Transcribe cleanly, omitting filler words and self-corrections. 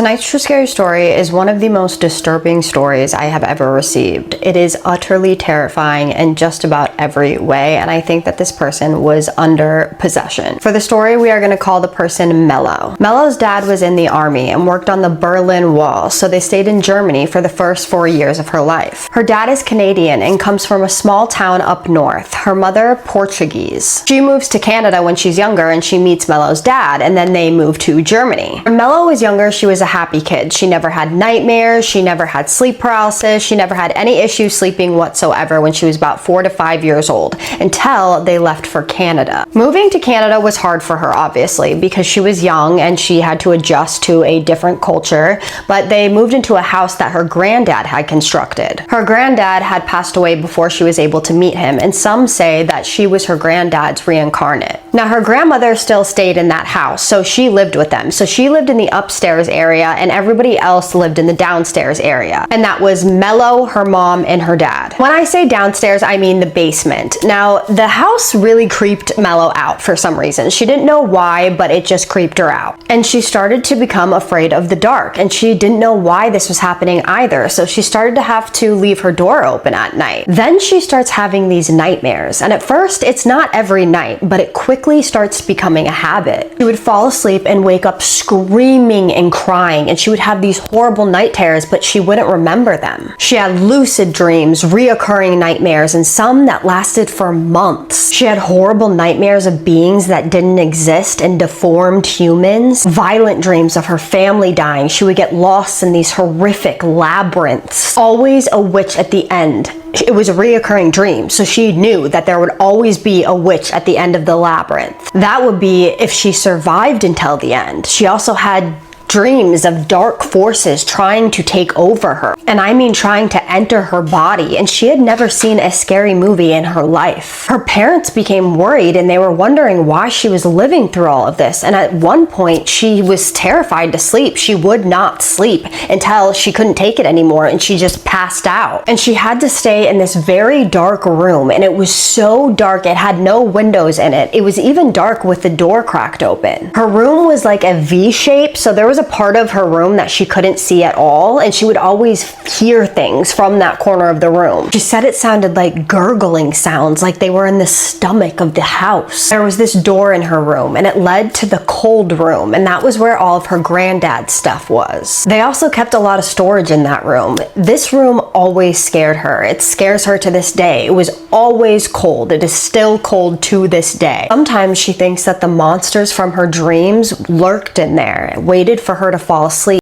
Tonight's True Scary Story is one of the most disturbing stories I have ever received. It is utterly terrifying in just about every way, and I think that this person was under possession. For the story, we are going to call the person Mello. Mello's dad was in the army and worked on the Berlin Wall, so they stayed in Germany for the first 4 years of her life. Her dad is Canadian and comes from a small town up north. Her mother, Portuguese. She moves to Canada when she's younger and she meets Mello's dad, and then they move to Germany. When Mello was younger, she was a happy kid. She never had nightmares, she never had sleep paralysis, she never had any issues sleeping whatsoever when she was about 4 to 5 years old, until they left for Canada. Moving to Canada was hard for her, obviously, because she was young and she had to adjust to a different culture, but they moved into a house that her granddad had constructed. Her granddad had passed away before she was able to meet him, and some say that she was her granddad's reincarnate. Now, her grandmother still stayed in that house, so she lived with them. So she lived in the upstairs area and everybody else lived in the downstairs area. And that was Mello, her mom, and her dad. When I say downstairs, I mean the basement. Now, the house really creeped Mello out for some reason. She didn't know why, but it just creeped her out. And she started to become afraid of the dark, and she didn't know why this was happening either. So she started to have to leave her door open at night. Then she starts having these nightmares. And at first, it's not every night, but it quickly starts becoming a habit. She would fall asleep and wake up screaming and crying, and she would have these horrible night terrors, but she wouldn't remember them. She had lucid dreams, reoccurring nightmares, and some that lasted for months. She had horrible nightmares of beings that didn't exist and deformed humans. Violent dreams of her family dying. She would get lost in these horrific labyrinths. Always a witch at the end. It was a reoccurring dream, so she knew that there would always be a witch at the end of the labyrinth. That would be if she survived until the end. She also had dreams of dark forces trying to take over her. And I mean trying to enter her body, and she had never seen a scary movie in her life. Her parents became worried and they were wondering why she was living through all of this. And at one point, she was terrified to sleep. She would not sleep until she couldn't take it anymore and she just passed out. And she had to stay in this very dark room, and it was so dark it had no windows in it. It was even dark with the door cracked open. Her room was like a V shape, so there was a part of her room that she couldn't see at all, and she would always hear things from that corner of the room. She said it sounded like gurgling sounds, like they were in the stomach of the house. There was this door in her room, and it led to the cold room, and that was where all of her granddad's stuff was. They also kept a lot of storage in that room. This room always scared her. It scares her to this day. It was always cold. It is still cold to this day. Sometimes she thinks that the monsters from her dreams lurked in there, waited for her to fall asleep